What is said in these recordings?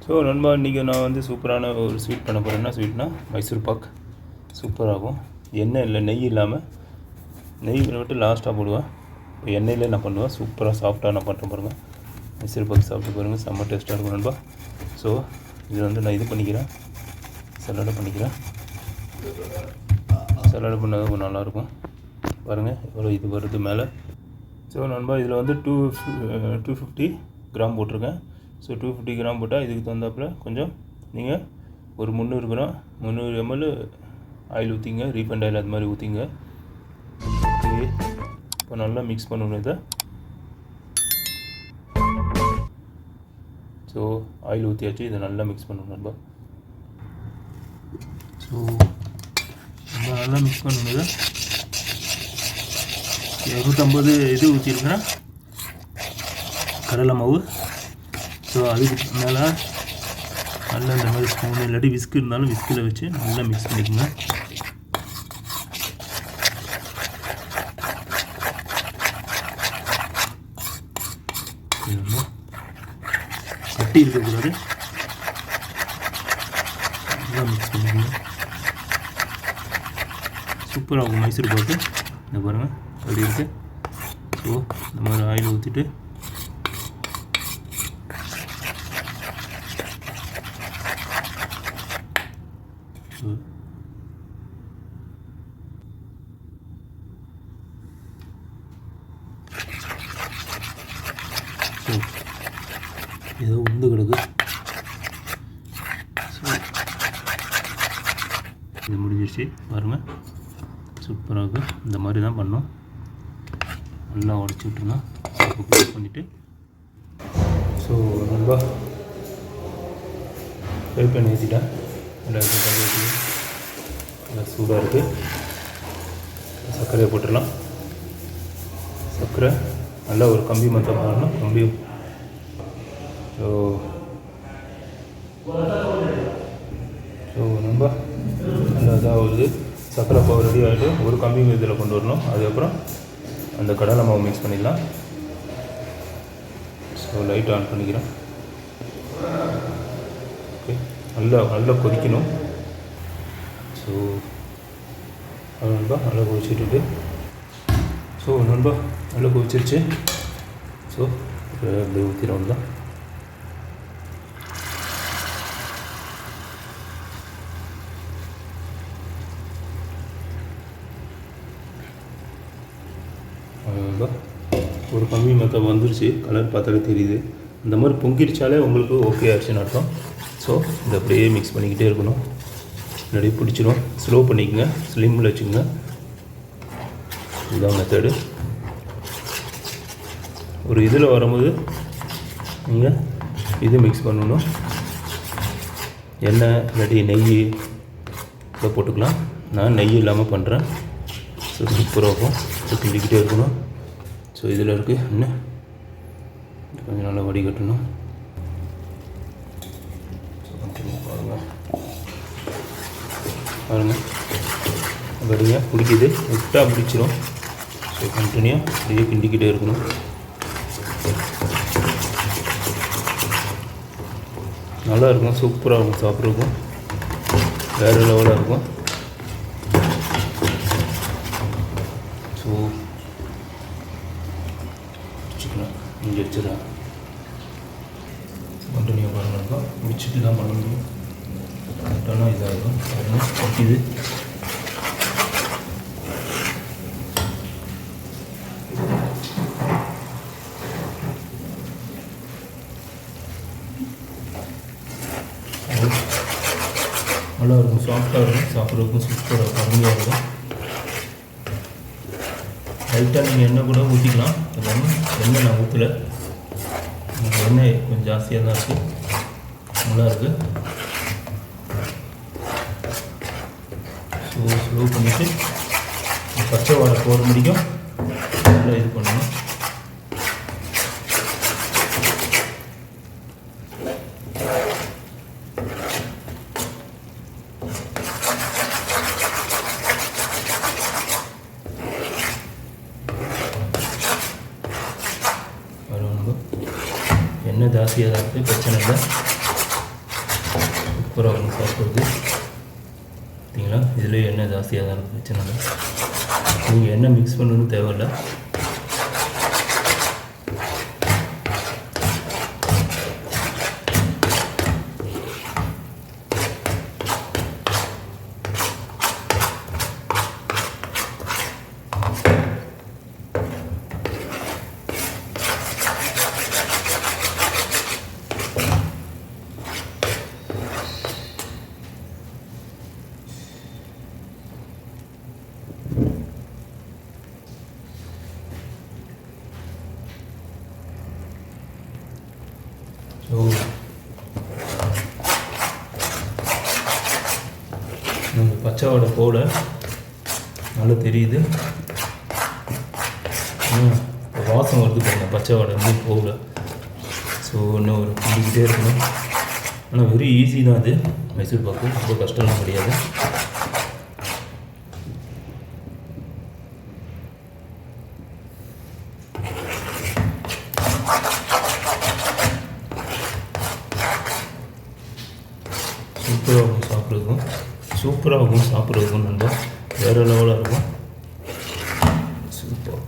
So நண்பா இன்றைக்கி நான் வந்து சூப்பரான ஒரு ஸ்வீட் பண்ண போகிறேன்னா ஸ்வீட்னா மைசூர் பாக் சூப்பராகும். எண்ணெய் இல்லை, நெய் இல்லாமல், நெய் விட்டு லாஸ்ட்டாக போடுவேன். இப்போ எண்ணெயில் நான் பண்ணுவேன். சூப்பராக சாஃப்டாக நான் பண்ணுறேன் பாருங்கள். மைசூர் பாக் சாப்பிட்டு பாருங்கள், செம்ம டேஸ்ட்டாக இருக்கும் நண்பா. ஸோ இது வந்து நான் இது பண்ணிக்கிறேன், சலாடை பண்ணிக்கிறேன். சலாடை பண்ணால் கொஞ்சம் நல்லாயிருக்கும் பாருங்கள். எவ்வளோ இது வருது மேலே. ஸோ நண்பா இதில் வந்து 250 கிராம் போட்டிருக்கேன். ஸோ 250 கிராம் போட்டால் இதுக்கு தகுந்தாப்பில் கொஞ்சம் நீங்கள் ஒரு 300 ml ஆயில் ஊற்றிங்க, ரீஃபைண்ட் ஆயில் அது மாதிரி ஊற்றிங்க. இப்போ நல்லா மிக்ஸ் பண்ணணும் இதை. ஸோ ஆயில் ஊற்றியாச்சு, இதை நல்லா மிக்ஸ் பண்ணணும் நண்பா. ஸோ நல்லா மிக்ஸ் பண்ணணும் இதை. 250 இது ஊற்றிருக்கேன் கடலை மாவு. ஸோ அதுக்கு மேலே நல்லா இந்த மாதிரி ஸ்பூன் இல்லாட்டி விஸ்கு இருந்தாலும் விஸ்கில் வச்சு நல்லா மிக்ஸ் பண்ணிக்கோங்க. கட்டி இருக்கக்கூடாது, நல்லா மிக்ஸ் பண்ணிக்கோங்க. சூப்பராக இருக்கும் மைசூர் பாக்கு. இந்த பாருங்கள் அப்படி இருக்குது. ஸோ இந்த மாதிரி ஆயில் ஊற்றிட்டு ஏதோ உந்து கிடக்கு. இது முடிஞ்சிடுச்சு பாருங்கள். சூப்பராக இந்த மாதிரி தான் பண்ணோம். நல்லா உடச்சி விட்டுருங்க. க்ளோஸ் பண்ணிவிட்டு ஸோ ரொம்ப ஃப்ரை பண்ணி ஏற்றிட்டேன். நல்லா சூடாக இருக்குது. சர்க்கரையை போட்டுடலாம். சர்க்கரை நல்லா ஒரு கம்பி மொத்தம் பண்ணணும். கம்பி ஸோ ரொம்ப நல்லா இதாகுது. சர்க்கரை பாவு ரெடி ஆகிட்டு ஒரு கம்பி இதில் கொண்டு வரணும். அதுக்கப்புறம் அந்த கடலை மாவு மிக்ஸ் பண்ணிடலாம். ஸோ லைட் ஆன் பண்ணிக்கிறேன். ஓகே, நல்லா கொதிக்கணும். ஸோ அது நண்பா நல்லா கொதிச்சுட்டு ஸோ நண்பா நல்லா கொதிச்சிருச்சு. ஸோ இப்போ அப்படியே ஊற்றிடும் தான். ஒரு கம்பி மொத்தம் வந்துருச்சு. கலர் பார்த்தாலே தெரியுது. இந்த மாதிரி பொங்கிடுச்சாலே உங்களுக்கு ஓகே ஆயிடுச்சுன்னு அர்த்தம். ஸோ இதை அப்படியே மிக்ஸ் பண்ணிக்கிட்டே இருக்கணும். நிறைய பிடிச்சிடும். ஸ்லோ பண்ணிக்கோங்க, ஸ்லிம்மில் வச்சுக்கோங்க. இதுதான் மெத்தடு. ஒரு இதில் வரும்போது நீங்கள் இது மிக்ஸ் பண்ணணும். எண்ணெய் இல்லாட்டி நெய் இதை போட்டுக்கலாம். நான் நெய் இல்லாமல் பண்ணுறேன். ஸோ சூப்பராக இருக்கும். கிண்டிக்கிட்டே இருக்கணும். ஸோ இதில் இருக்குது இன்னும் கொஞ்சம் நல்லா வடிகட்டணும். பாருங்கள் வடியாக பிடிக்குது, விட்டாக பிடிச்சிடும். ஸோ கண்டினியூவாக அப்படியே கிண்டிக்கிட்டே இருக்கணும். நல்லாயிருக்கும், சூப்பராக இருக்கும். சாப்பிட்றதுக்கும் வேறு லெவலாக இருக்கும். ஸோ வச்சுக்கலாம், இங்கே வச்சுருக்கேன். கண்டினியூ பண்ணணும். முடிச்சுட்டு தான் பண்ண முடியும். கரெக்டான இதாகும். இது நல்லா இருக்கும், சாஃப்டாக இருக்கும். சாப்பிட்றதுக்கும் சூப்பராக இருக்கும், அருமையாக இருக்கும். லைட்டாக நீங்கள் எண்ணெய் கூட ஊற்றிக்கலாம். அது வந்து எண்ணெய் நான் ஊற்றலை. எண்ணெய் கொஞ்சம் ஜாஸ்தியாக தான் இருக்குது. நல்லாயிருக்கு. ஸோ ஸ்லோ பண்ணிவிட்டு பச்சை வாடை போகிற முடிக்கும் நல்லா இது பண்ணணும். எண்ணெய் ஜாஸ்தியாக தான் இருக்குது, பிரச்சனை இல்லை. சூப்பராக இருக்கும் சாப்பிட்றது. பார்த்தீங்களா, இதிலே எண்ணெய் ஜாஸ்தியாக தான் இருக்குது, பிரச்சனை இல்லை. நீங்கள் எண்ணெய் மிக்ஸ் பண்ணணும்னு தேவையில்லை. ஸோ நம்ம பச்சை வடை போட நல்லா தெரியுது. வாசம் வருது பாருங்கள், பச்சை வடை வந்து போகல. ஸோ இன்னும் ஒரு கிண்டிக்கிட்டே இருக்கணும். ஆனால் வெரி ஈஸி தான் அது மைசூர் பாக்கு, ரொம்ப கஷ்டம்லாம் கிடையாது. சூப்பராகவும் சாப்பிட்றதுக்கும் நண்பா வேறு லெவலாக இருக்கும். சூப்பர்.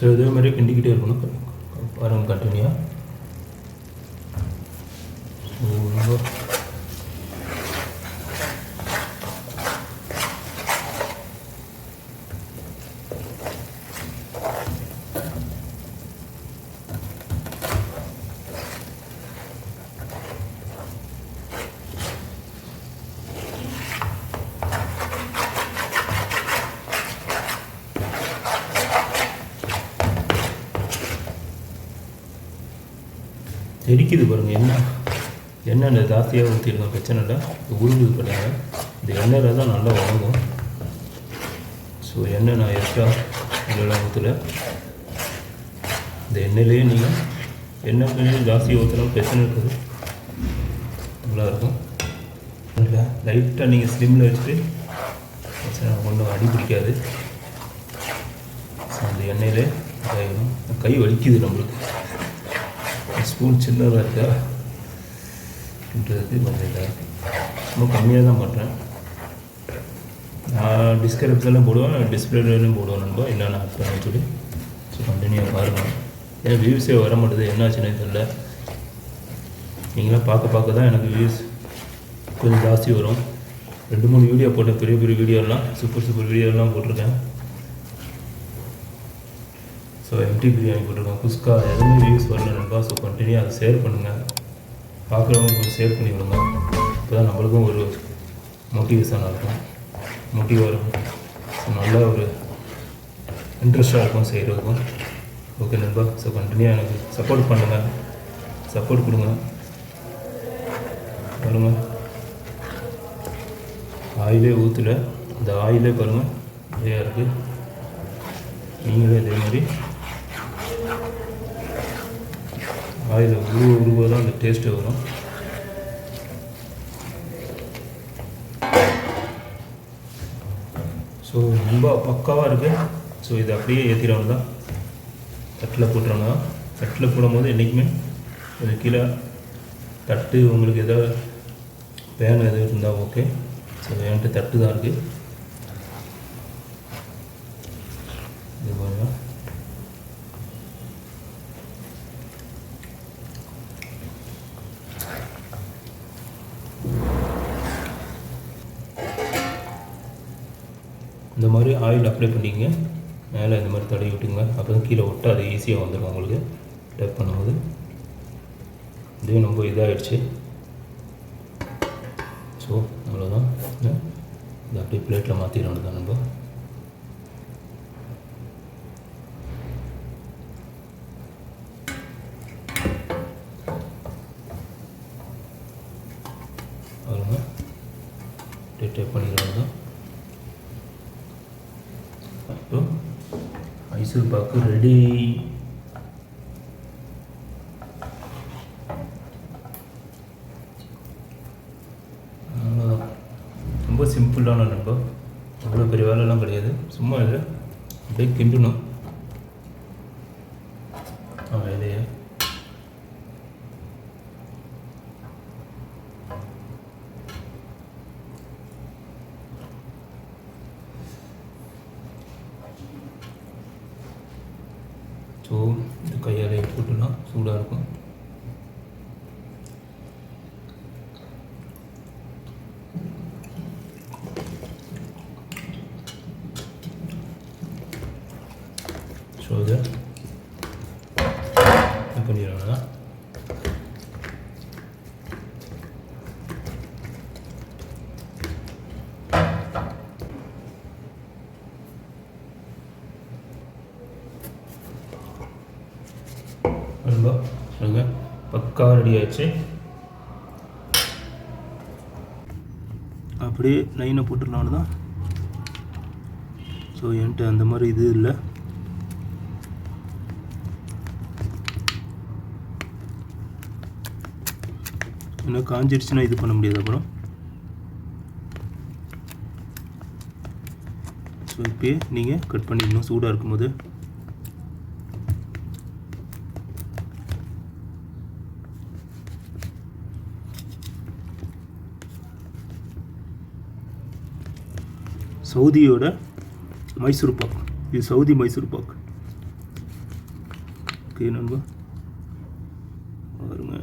ஸோ இதே மாதிரி கிண்டிக்கிட்டே இருக்கணும் பாருங்கள் கண்டினியூவாக. ஸோ எரிக்குது பாருங்கள், எண்ணெய் ஜாஸ்தியாக ஊற்றிருக்கோம், பிரச்சனை இல்லை. உருகுது பாருங்கள், இந்த எண்ணெயில் தான் நல்லா வழங்கும். ஸோ எண்ணெய் நான் எக்ஸ்ட்ரா இதெல்லாம் ஊற்றல. இந்த எண்ணெயிலேயே நீங்கள் எண்ணெய் ஜாஸ்தியாக ஊற்றினா பிரச்சனை இருக்குது, நல்லாயிருக்கும். இல்லை லைட்டாக நீங்கள் ஸ்லிம்மில் வச்சுட்டு பிரச்சனை ஒன்றும் அடி பிடிக்காது. ஸோ அந்த எண்ணெயிலே கை வலிக்குது நம்மளுக்கு. ஸ்பூன் சின்னதாக இருக்கா அப்படின்றதுக்கு கொஞ்சம் இதாக இருக்குது. ரொம்ப கம்மியாக தான் பண்ணுறேன். நான் டிஸ்கிரிப்ஷன்லாம் போடுவேன், டிஸ்பிளேலையும் போடுவேன் நண்பா, என்னென்ன ஆட் பண்ண சொல்லி. ஸோ கண்டினியூவாக பாருங்கள். ஏன்னா வியூஸே வர மாட்டேது, என்னாச்சுன்னே தெரியல. நீங்களாம் பார்க்க தான் எனக்கு வியூஸ் கொஞ்சம் ஜாஸ்தி வரும். 2-3 வீடியோ போட்டேன், பெரிய வீடியோலாம், சூப்பர் வீடியோலாம் போட்டிருக்கேன். ஸோ எம்டி பிரியாணி போட்டிருக்கோம், குஸ்கா, எதுவுமே வியூஸ் வரல நண்பா. ஸோ கண்டினியூ அதை ஷேர் பண்ணுங்கள், பார்க்குறவங்க கொஞ்சம் ஷேர் பண்ணி விடுங்க. இப்போ தான் நம்மளுக்கும் ஒரு மோட்டிவேஷனாக இருக்கும், மோட்டிவாக இருக்கும். ஸோ நல்ல ஒரு இன்ட்ரெஸ்டாக இருக்கும் செய்கிறதுக்கும். ஓகே நண்பா. ஸோ கண்டினியூ எனக்கு சப்போர்ட் பண்ணுங்கள், சப்போர்ட் கொடுங்க. பாருங்கள், ஆயிலே ஊற்றல, இந்த ஆயிலே பாருங்கள் நிறையா இருக்குது. நீங்களே இதே மாதிரி ஆயில் உருவ தான் அந்த டேஸ்ட்டு வரும். ஸோ ரொம்ப பக்காவாக இருக்குது. ஸோ இதை அப்படியே ஏற்றிடணும் தான், தட்டில் போட்டுறோங்க. தட்டில் போடும்போது என்றைக்குமே அது கீழே தட்டு உங்களுக்கு எதாவது பேன் எதாவது இருந்தால் ஓகே. ஸோ என்கிட்ட தட்டு தான் இருக்குது. இது பாருங்கள், இந்த மாதிரி ஆயில் அப்ளை பண்ணிக்கங்க, மேலே இந்த மாதிரி தடவி விட்டுங்க. அப்போ தான் கீழே விட்டு அது ஈஸியாக வந்துடும் உங்களுக்கு டேப் பண்ணும்போது. இதே ரொம்ப இதாகிடுச்சு. ஸோ அவ்வளோதான், இது அப்படியே பிளேட்டில் மாற்றிடணும் தான் நம்ம. டேப் பண்ணிடுறது தான். So Mysore pak ready. ரொம்ப சிம்பிளான நண்பா, அவ்வளோ பெரிய வேலைலாம் கிடையாது. சும்மா இல்லை அப்படியே கிண்டணும் வேலையை. ஸோ இது கையால் போட்டுனா சூடாக இருக்கும். ஸோ இதை இது பண்ணிடுவாங்க. ரொம்ப சொல்லுங்கள், பக்காவாக ரெடி ஆகிடுச்சு. அப்படியே லைனை போட்டுடலான்னு தான். ஸோ என்கிட்ட அந்த மாதிரி இது இல்லை. ஏன்னா காஞ்சிடுச்சுன்னா இது பண்ண முடியாது அப்புறம். ஸோ இப்போயே நீங்கள் கட் பண்ணிடணும் சூடாக இருக்கும்போது. சவுதியோட மைசூர் பாக், இது சவுதி மைசூர் பாக். ஓகே நண்பா, பாருங்க.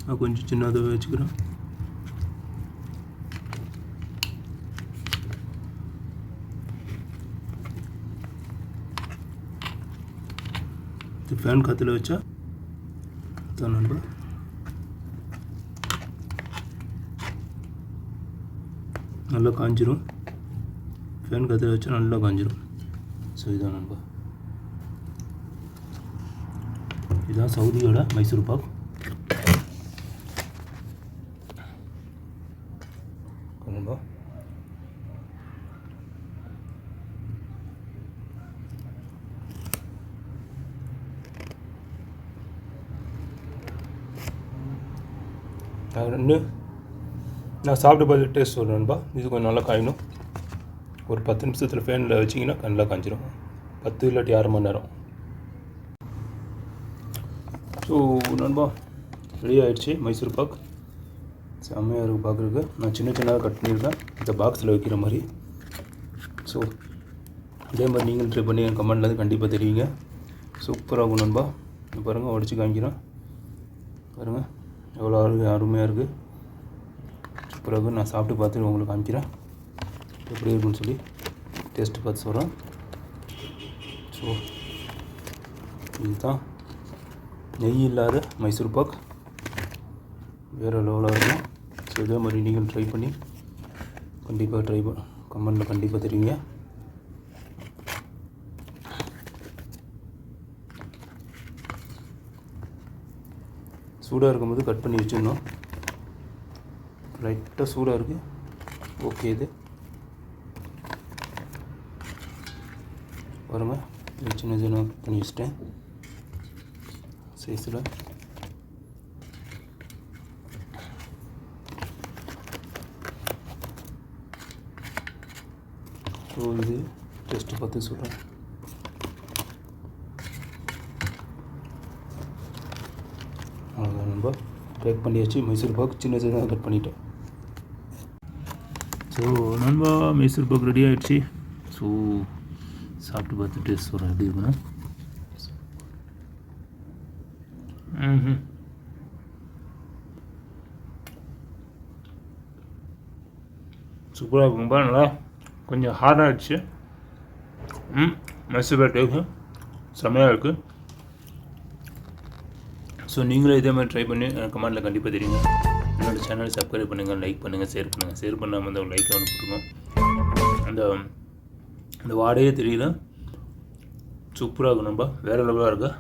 நான் கொஞ்சம் சின்னதாக வச்சுக்கிறேன். இது ஃபேன் காற்றுல வச்சா தான் நண்பா நல்லா காஞ்சிரும். ஃபேன் காற்றுல வச்சா நல்லா காஞ்சிரும். ஸோ இதான் நண்பா, இதுதான் சவுதியோட மைசூர் பாக். நண்பா ரெண்டு நான் சாப்பிட்டு பார்த்து டேஸ்ட் சொல்கிறேன் நண்பா. இது கொஞ்சம் நல்லா காயணும். ஒரு 10 நிமிஷத்தில் ஃபேனில் வச்சிங்கன்னா நல்லா காஞ்சிரும். 10 இல்லாட்டி 6 மணி நேரம். ஸோ நண்பா ரெடி ஆகிடுச்சு மைசூர் பாக். செம்மையாக இருக்குது பார்க்குறதுக்கு. நான் சின்ன சின்னதாக கட் பண்ணியிருக்கேன் இந்த பாக்ஸில் வைக்கிற மாதிரி. ஸோ இதே மாதிரி நீங்களும் ட்ரை பண்ணி என் கமெண்ட்லேருந்து கண்டிப்பாக தெரிவிங்க. சூப்பராக இருக்கும் நண்பா. பாருங்கள், உடச்சி காமிக்கிறேன் பாருங்கள், எவ்வளோ அருமையாக இருக்குது. பிறகு நான் சாப்பிட்டு பார்த்துட்டு உங்களுக்கு காமிக்கிறேன் எப்படி இருக்குன்னு சொல்லி டேஸ்ட்டு பார்த்து சொல்கிறேன். ஸோ இதுதான் நெய் இல்லாத மைசூர் பாக், வேறு லெவலாக இருக்கும். ஸோ இதே மாதிரி நீங்கள் ட்ரை பண்ணி கண்டிப்பாக கமெண்டில் கண்டிப்பாக தெரியுங்க. சூடாக இருக்கும்போது கட் பண்ணி வச்சிடணும். லைட்டாக சூடாக இருக்குது. ஓகே, இது பாருங்க, சின்ன சின்ன பண்ணி வச்சிட்டேன் சைஸில். ஸோ இது டெஸ்ட்டு பார்த்து சொல்கிறேன். அவ்வளோதான் நண்பா, பேக் பண்ணியாச்சு. மைசூர் பாக் சின்ன சின்னதாக கட் பண்ணிட்டேன். ஸோ நண்பா மைசூர் பாக் ரெடி ஆகிடுச்சு. ஸோ சாப்பிட்டு பார்த்து டேஸ்ட் சொல்கிறேன் எப்படி இருக்குன்னு. சூப்பராக இருக்கும்பா. நல்லா கொஞ்சம் ஹார்டாக ஆகிடுச்சு. மைசூர் பாக் டேஸ்ட்டு செம்மையாக இருக்குது. ஸோ நீங்களும் இதே மாதிரி ட்ரை பண்ணி கமெண்டில் கண்டிப்பாக தெரியுங்க. என்னோடய சேனலை சப்ஸ்கிரைப் பண்ணுங்கள், லைக் பண்ணுங்கள், ஷேர் பண்ணுங்கள். ஷேர் பண்ணாமல் அந்த லைக் ஒன்று போட்டுருங்க. அந்த வாடையே தெரியல. சூப்பராக இருக்கும் நண்பா, வேறு லெவலாக இருக்கா.